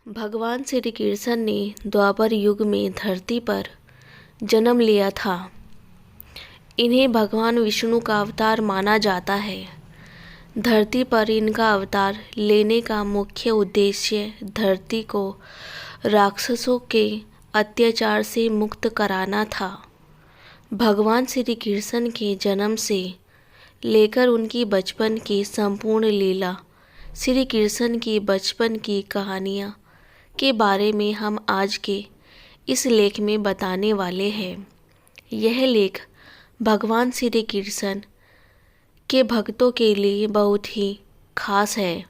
भगवान श्री कृष्ण ने द्वापर युग में धरती पर जन्म लिया था। इन्हें भगवान विष्णु का अवतार माना जाता है। धरती पर इनका अवतार लेने का मुख्य उद्देश्य धरती को राक्षसों के अत्याचार से मुक्त कराना था। भगवान श्री कृष्ण के जन्म से लेकर उनकी बचपन की संपूर्ण लीला, श्री कृष्ण की बचपन की कहानियाँ के बारे में हम आज के इस लेख में बताने वाले हैं। यह लेख भगवान श्री कृष्ण के भक्तों के लिए बहुत ही खास है।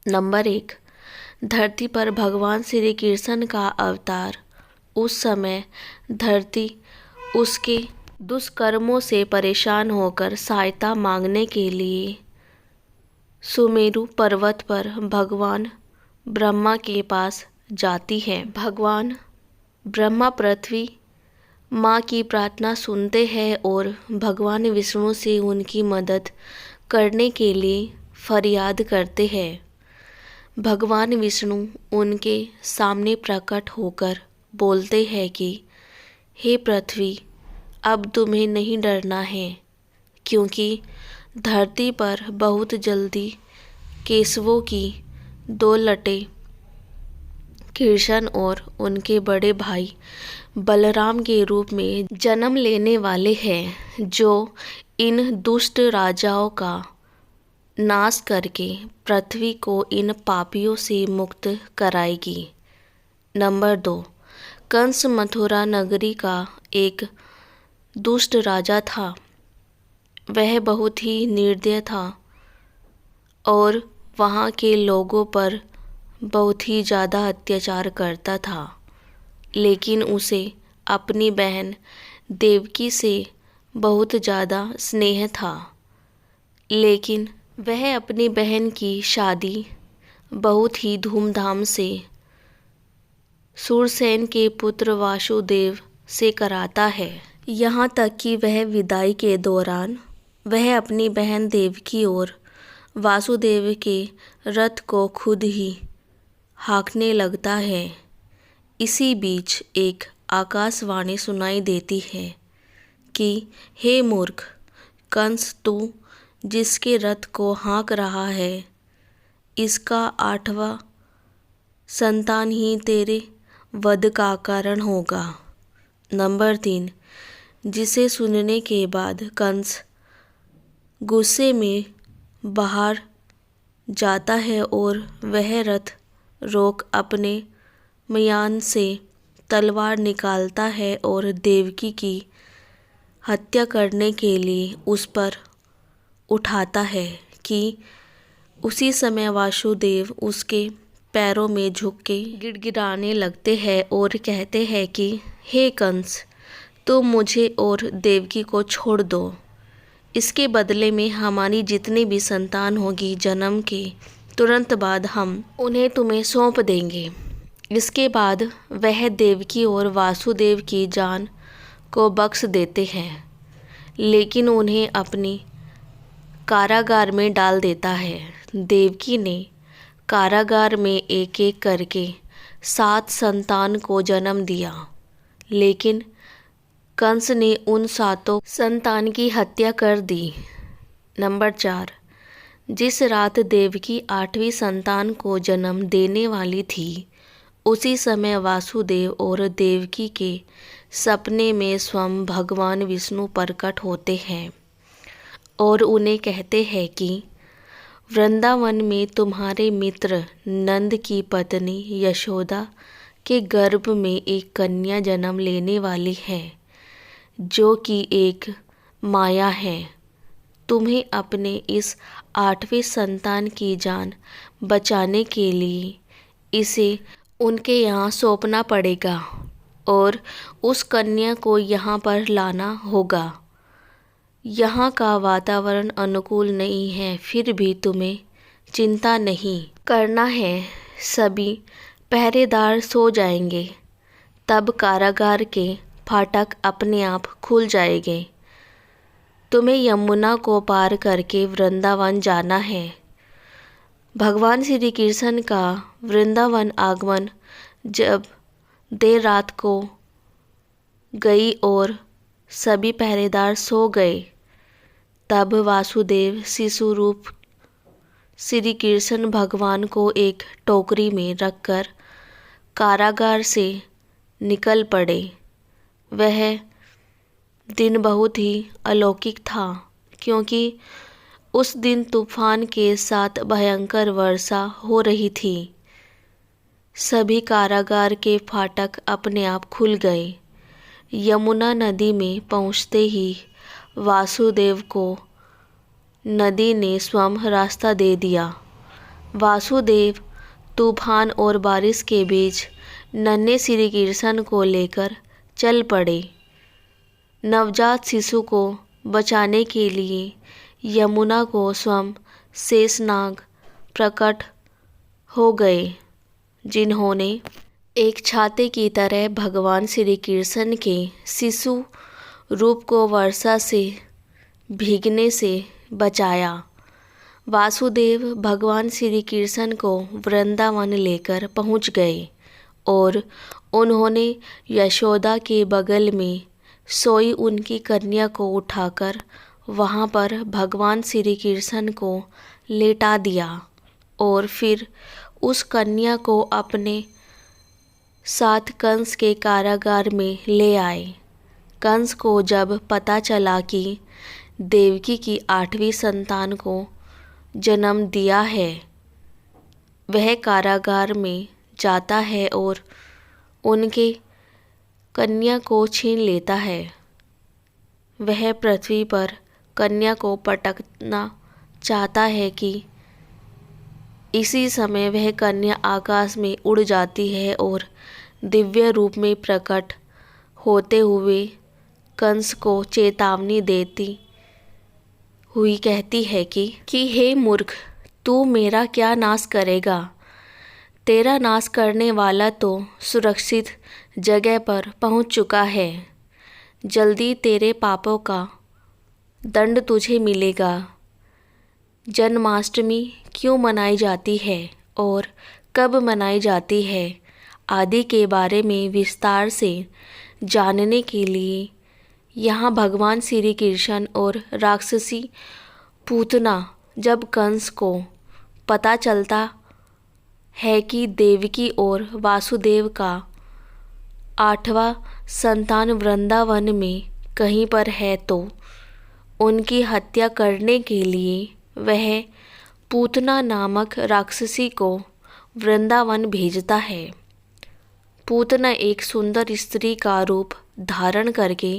नंबर 1, धरती पर भगवान श्री कृष्ण का अवतार। उस समय धरती उसके दुष्कर्मों से परेशान होकर सहायता मांगने के लिए सुमेरु पर्वत पर भगवान ब्रह्मा के पास जाती है। भगवान ब्रह्मा पृथ्वी माँ की प्रार्थना सुनते हैं और भगवान विष्णु से उनकी मदद करने के लिए फरियाद करते हैं। भगवान विष्णु उनके सामने प्रकट होकर बोलते हैं कि हे पृथ्वी, अब तुम्हें नहीं डरना है, क्योंकि धरती पर बहुत जल्दी केशवों की 2 लटे कृष्ण और उनके बड़े भाई बलराम के रूप में जन्म लेने वाले हैं, जो इन दुष्ट राजाओं का नाश करके पृथ्वी को इन पापियों से मुक्त कराएगी। नंबर 2, कंस मथुरा नगरी का एक दुष्ट राजा था। वह बहुत ही निर्दय था और वहाँ के लोगों पर बहुत ही ज़्यादा अत्याचार करता था। लेकिन उसे अपनी बहन देवकी से बहुत ज़्यादा स्नेह था। लेकिन वह अपनी बहन की शादी बहुत ही धूमधाम से सूरसेन के पुत्र वासुदेव से कराता है। यहाँ तक कि वह विदाई के दौरान वह अपनी बहन देवकी और वासुदेव के रथ को खुद ही हाँकने लगता है। इसी बीच एक आकाशवाणी सुनाई देती है कि हे मूर्ख कंस, तू जिसके रथ को हाँक रहा है, इसका 8वां संतान ही तेरे वध का कारण होगा। नंबर 3, जिसे सुनने के बाद कंस गुस्से में बाहर जाता है और वह रथ रोक अपने म्यान से तलवार निकालता है और देवकी की हत्या करने के लिए उस पर उठाता है कि उसी समय वासुदेव उसके पैरों में झुक के गिड़गिड़ाने लगते हैं और कहते हैं कि हे कंस, तुम मुझे और देवकी को छोड़ दो। इसके बदले में हमारी जितनी भी संतान होगी, जन्म के तुरंत बाद हम उन्हें तुम्हें सौंप देंगे। इसके बाद वह देवकी और वासुदेव की जान को बख्श देते हैं, लेकिन उन्हें अपनी कारागार में डाल देता है। देवकी ने कारागार में एक एक करके 7 संतान को जन्म दिया, लेकिन कंस ने उन 7 संतान की हत्या कर दी। नंबर 4, जिस रात देवकी 8वीं संतान को जन्म देने वाली थी, उसी समय वासुदेव और देवकी के सपने में स्वयं भगवान विष्णु प्रकट होते हैं और उन्हें कहते हैं कि वृंदावन में तुम्हारे मित्र नंद की पत्नी यशोदा के गर्भ में एक कन्या जन्म लेने वाली है, जो कि एक माया है। तुम्हें अपने इस 8वें संतान की जान बचाने के लिए इसे उनके यहाँ सौंपना पड़ेगा और उस कन्या को यहाँ पर लाना होगा। यहाँ का वातावरण अनुकूल नहीं है, फिर भी तुम्हें चिंता नहीं करना है। सभी पहरेदार सो जाएंगे, तब कारागार के फाटक अपने आप खुल जाएंगे। तुम्हें यमुना को पार करके वृंदावन जाना है। भगवान श्री कृष्ण का वृंदावन आगमन जब देर रात को गई और सभी पहरेदार सो गए, तब वासुदेव शिशु रूप श्री कृष्ण भगवान को एक टोकरी में रखकर कारागार से निकल पड़े। वह दिन बहुत ही अलौकिक था, क्योंकि उस दिन तूफान के साथ भयंकर वर्षा हो रही थी। सभी कारागार के फाटक अपने आप खुल गए। यमुना नदी में पहुँचते ही वासुदेव को नदी ने स्वयं रास्ता दे दिया। वासुदेव तूफान और बारिश के बीच नन्हे श्री कृष्ण को लेकर चल पड़े। नवजात शिशु को बचाने के लिए यमुना को स्वयं शेषनाग प्रकट हो गए, जिन्होंने एक छाते की तरह भगवान श्री कृष्ण के शिशु रूप को वर्षा से भीगने से बचाया। वासुदेव भगवान श्री कृष्ण को वृंदावन लेकर पहुंच गए और उन्होंने यशोदा के बगल में सोई उनकी कन्या को उठाकर वहां पर भगवान श्री कृष्ण को लेटा दिया और फिर उस कन्या को अपने साथ कंस के कारागार में ले आए। कंस को जब पता चला कि देवकी की 8वीं संतान को जन्म दिया है, वह कारागार में जाता है और उनके कन्या को छीन लेता है। वह पृथ्वी पर कन्या को पटकना चाहता है कि इसी समय वह कन्या आकाश में उड़ जाती है और दिव्य रूप में प्रकट होते हुए कंस को चेतावनी देती हुई कहती है कि हे मूर्ख, तू मेरा क्या नाश करेगा? तेरा नाश करने वाला तो सुरक्षित जगह पर पहुंच चुका है। जल्दी तेरे पापों का दंड तुझे मिलेगा। जन्माष्टमी क्यों मनाई जाती है और कब मनाई जाती है आदि के बारे में विस्तार से जानने के लिए यहाँ भगवान श्री कृष्ण और राक्षसी पूतना जब कंस को पता चलता है कि देवकी और वासुदेव का 8वां संतान वृंदावन में कहीं पर है, तो उनकी हत्या करने के लिए वह पूतना नामक राक्षसी को वृंदावन भेजता है। पूतना एक सुंदर स्त्री का रूप धारण करके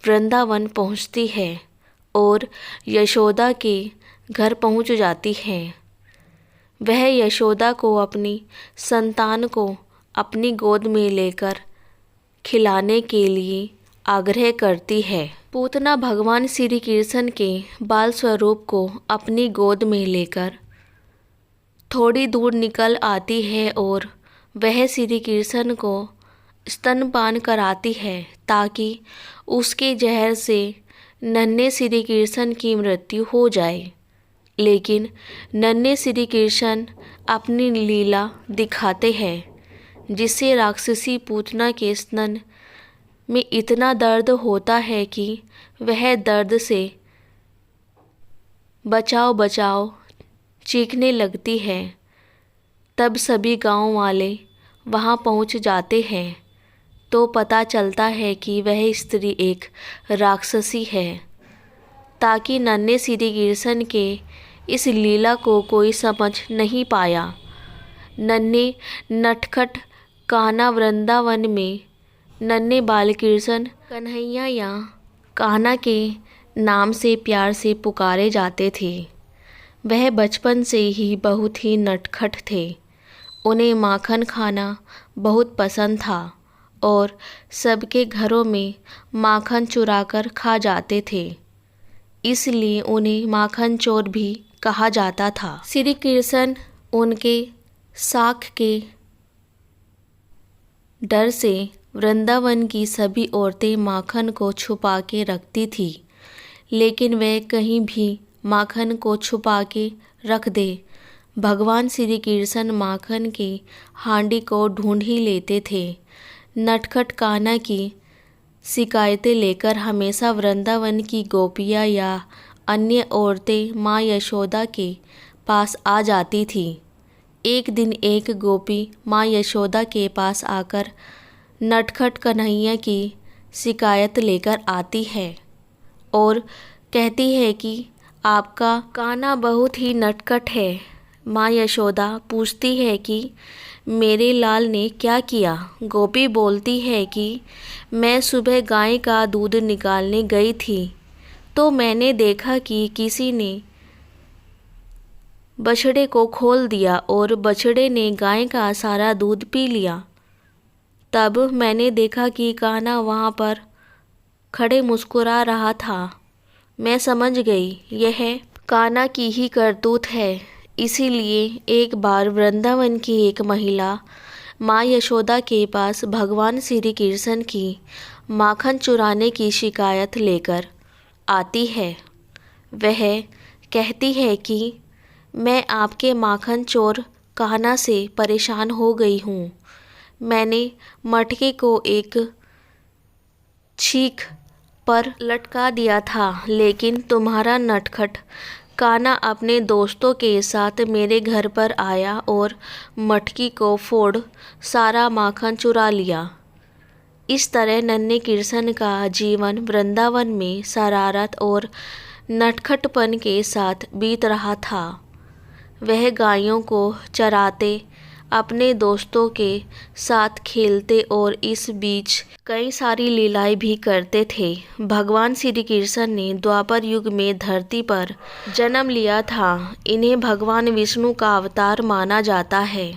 वृंदावन पहुंचती है और यशोदा के घर पहुंच जाती है। वह यशोदा को अपनी संतान को अपनी गोद में लेकर खिलाने के लिए आग्रह करती है। पूतना भगवान श्री कृष्ण के बाल स्वरूप को अपनी गोद में लेकर थोड़ी दूर निकल आती है और वह श्री कृष्ण को स्तनपान कराती है ताकि उसके जहर से नन्हे श्री कृष्ण की मृत्यु हो जाए। लेकिन नन्हे श्री कृष्ण अपनी लीला दिखाते हैं, जिससे राक्षसी पूतना के स्तन में इतना दर्द होता है कि वह दर्द से बचाओ बचाओ चीखने लगती है। तब सभी गांव वाले वहां पहुंच जाते हैं तो पता चलता है कि वह स्त्री एक राक्षसी है। ताकि नन्हे श्री कृष्ण के इस लीला को कोई समझ नहीं पाया, नन्हे नटखट कान्हा वृंदावन में नन्हे बालकृष्ण कन्हैया या कान्हा के नाम से प्यार से पुकारे जाते थे। वह बचपन से ही बहुत ही नटखट थे। उन्हें माखन खाना बहुत पसंद था और सबके घरों में माखन चुराकर खा जाते थे, इसलिए उन्हें माखन चोर भी कहा जाता था। श्री कृष्ण उनके साख के डर से वृंदावन की सभी औरतें माखन को छुपा के रखती थी, लेकिन वह कहीं भी माखन को छुपा के रख दे, भगवान श्री कृष्ण माखन की हांडी को ढूंढ ही लेते थे। नटखट कान्हा की शिकायतें लेकर हमेशा वृंदावन की गोपियाँ या अन्य औरतें माँ यशोदा के पास आ जाती थी। एक दिन एक गोपी माँ यशोदा के पास आकर नटखट कन्हैया की शिकायत लेकर आती है और कहती है कि आपका कान्हा बहुत ही नटखट है। माँ यशोदा पूछती है कि मेरे लाल ने क्या किया। गोपी बोलती है कि मैं सुबह गाय का दूध निकालने गई थी तो मैंने देखा कि किसी ने बछड़े को खोल दिया और बछड़े ने गाय का सारा दूध पी लिया। तब मैंने देखा कि कान्हा वहाँ पर खड़े मुस्कुरा रहा था। मैं समझ गई यह कान्हा की ही करतूत है। इसीलिए एक बार वृंदावन की एक महिला माँ यशोदा के पास भगवान श्री कृष्ण की माखन चुराने की शिकायत लेकर आती है। वह कहती है कि मैं आपके माखन चोर कान्हा से परेशान हो गई हूँ। मैंने मटके को एक छीक पर लटका दिया था, लेकिन तुम्हारा नटखट कान्हा अपने दोस्तों के साथ मेरे घर पर आया और मटकी को फोड़ सारा माखन चुरा लिया। इस तरह नन्हे कृष्ण का जीवन वृंदावन में शरारत और नटखटपन के साथ बीत रहा था। वह गायों को चराते, अपने दोस्तों के साथ खेलते और इस बीच कई सारी लीलाएं भी करते थे। भगवान श्री कृष्ण ने द्वापर युग में धरती पर जन्म लिया था। इन्हें भगवान विष्णु का अवतार माना जाता है।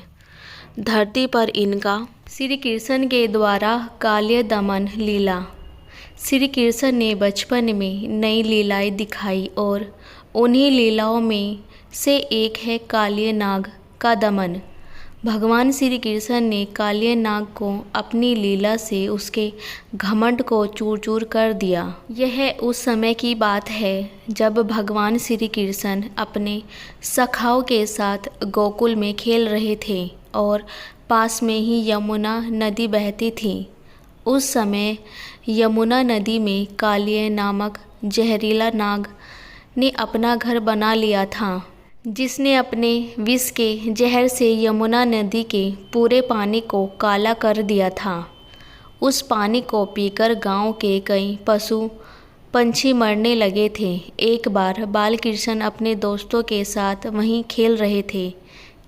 धरती पर इनका श्री कृष्ण के द्वारा काल्य दमन लीला। श्री कृष्ण ने बचपन में नई लीलाएं दिखाई और उन्हीं लीलाओं में से एक है काल्य नाग का दमन। भगवान श्री कृष्ण ने काल्य नाग को अपनी लीला से उसके घमंड को चूर चूर कर दिया। यह उस समय की बात है जब भगवान श्री कृष्ण अपने सखाओं के साथ गोकुल में खेल रहे थे और पास में ही यमुना नदी बहती थी। उस समय यमुना नदी में काल्य नामक जहरीला नाग ने अपना घर बना लिया था, जिसने अपने विष के जहर से यमुना नदी के पूरे पानी को काला कर दिया था। उस पानी को पीकर गांव के कई पशु पंछी मरने लगे थे। एक बार बालकृष्ण अपने दोस्तों के साथ वहीं खेल रहे थे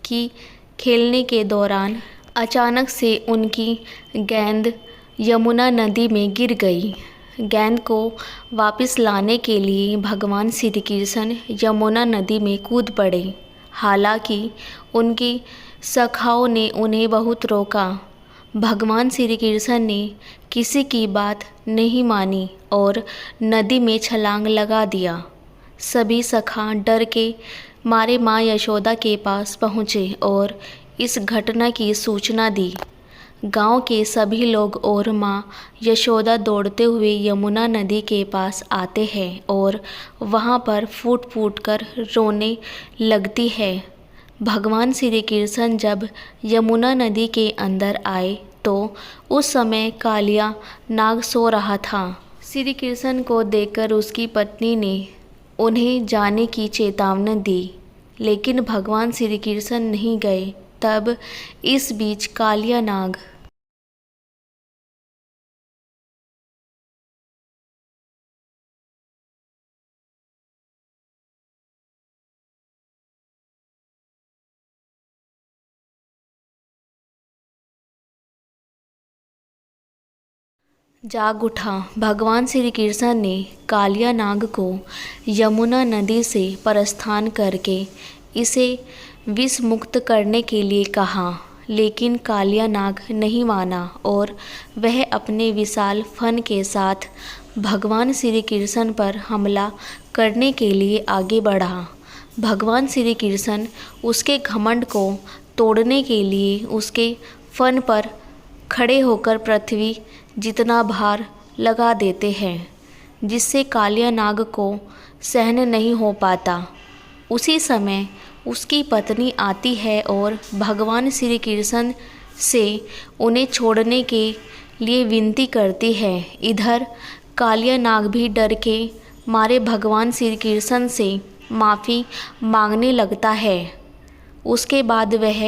कि खेलने के दौरान अचानक से उनकी गेंद यमुना नदी में गिर गई। गेंद को वापस लाने के लिए भगवान श्री कृष्ण यमुना नदी में कूद पड़े। हालांकि उनकी सखाओं ने उन्हें बहुत रोका। भगवान श्री कृष्ण ने किसी की बात नहीं मानी और नदी में छलांग लगा दिया। सभी सखा डर के मारे माँ यशोदा के पास पहुँचे और इस घटना की सूचना दी। गांव के सभी लोग और माँ यशोदा दौड़ते हुए यमुना नदी के पास आते हैं और वहाँ पर फूट फूट कर रोने लगती है। भगवान श्री कृष्ण जब यमुना नदी के अंदर आए तो उस समय कालिया नाग सो रहा था। श्री कृष्ण को देखकर उसकी पत्नी ने उन्हें जाने की चेतावनी दी, लेकिन भगवान श्री कृष्ण नहीं गए। तब इस बीच कालिया नाग जाग उठा। भगवान श्री कृष्ण ने कालिया नाग को यमुना नदी से प्रस्थान करके इसे विष मुक्त करने के लिए कहा, लेकिन कालिया नाग नहीं माना और वह अपने विशाल फन के साथ भगवान श्री कृष्ण पर हमला करने के लिए आगे बढ़ा। भगवान श्री कृष्ण उसके घमंड को तोड़ने के लिए उसके फन पर खड़े होकर पृथ्वी जितना भार लगा देते हैं, जिससे कालिया नाग को सहन नहीं हो पाता। उसी समय उसकी पत्नी आती है और भगवान श्री कृष्ण से उन्हें छोड़ने के लिए विनती करती है। इधर कालिया नाग भी डर के मारे भगवान श्री कृष्ण से माफ़ी मांगने लगता है। उसके बाद वह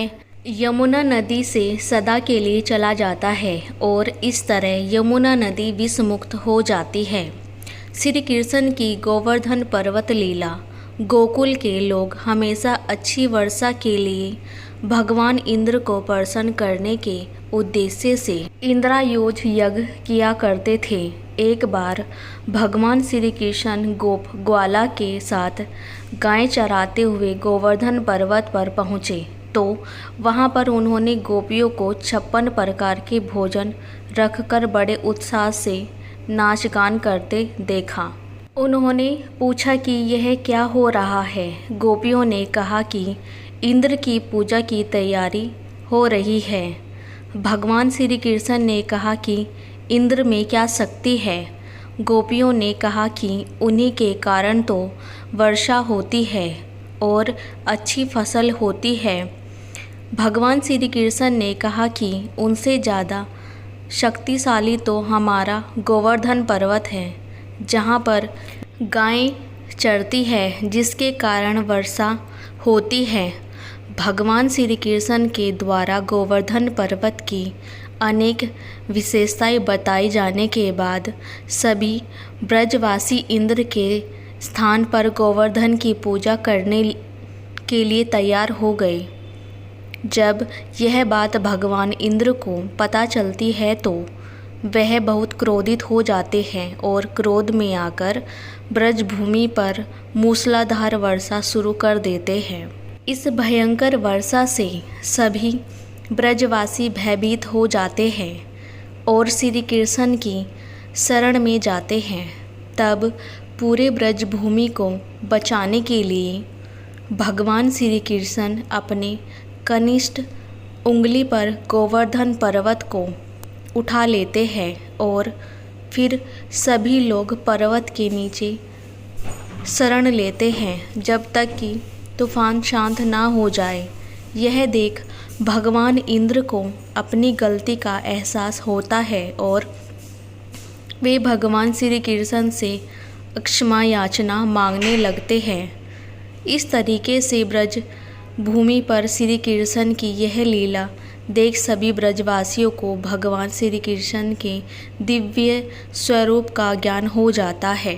यमुना नदी से सदा के लिए चला जाता है और इस तरह यमुना नदी विषमुक्त हो जाती है। श्री कृष्ण की गोवर्धन पर्वत लीला। गोकुल के लोग हमेशा अच्छी वर्षा के लिए भगवान इंद्र को प्रसन्न करने के उद्देश्य से इंद्रायोज यज्ञ किया करते थे। एक बार भगवान श्री कृष्ण गोप ग्वाला के साथ गाय चराते हुए गोवर्धन पर्वत पर पहुँचे तो वहाँ पर उन्होंने गोपियों को 56 प्रकार के भोजन रखकर बड़े उत्साह से नाच गान करते देखा। उन्होंने पूछा कि यह क्या हो रहा है। गोपियों ने कहा कि इंद्र की पूजा की तैयारी हो रही है। भगवान श्री कृष्ण ने कहा कि इंद्र में क्या शक्ति है। गोपियों ने कहा कि उन्हीं के कारण तो वर्षा होती है और अच्छी फसल होती है। भगवान श्री कृष्ण ने कहा कि उनसे ज़्यादा शक्तिशाली तो हमारा गोवर्धन पर्वत है, जहाँ पर गायें चरती है, जिसके कारण वर्षा होती है। भगवान श्री कृष्ण के द्वारा गोवर्धन पर्वत की अनेक विशेषताएं बताई जाने के बाद सभी ब्रजवासी इंद्र के स्थान पर गोवर्धन की पूजा करने के लिए तैयार हो गए। जब यह बात भगवान इंद्र को पता चलती है तो वह बहुत क्रोधित हो जाते हैं और क्रोध में आकर ब्रजभूमि पर मूसलाधार वर्षा शुरू कर देते हैं। इस भयंकर वर्षा से सभी ब्रजवासी भयभीत हो जाते हैं और श्री कृष्ण की शरण में जाते हैं। तब पूरे ब्रजभूमि को बचाने के लिए भगवान श्री कृष्ण अपने कनिष्ठ उंगली पर गोवर्धन पर्वत को उठा लेते हैं और फिर सभी लोग पर्वत के नीचे शरण लेते हैं जब तक कि तूफान शांत ना हो जाए। यह देख भगवान इंद्र को अपनी गलती का एहसास होता है और वे भगवान श्री कृष्ण से क्षमा याचना मांगने लगते हैं। इस तरीके से ब्रज भूमि पर श्री कृष्ण की यह लीला देख सभी ब्रजवासियों को भगवान श्री कृष्ण के दिव्य स्वरूप का ज्ञान हो जाता है।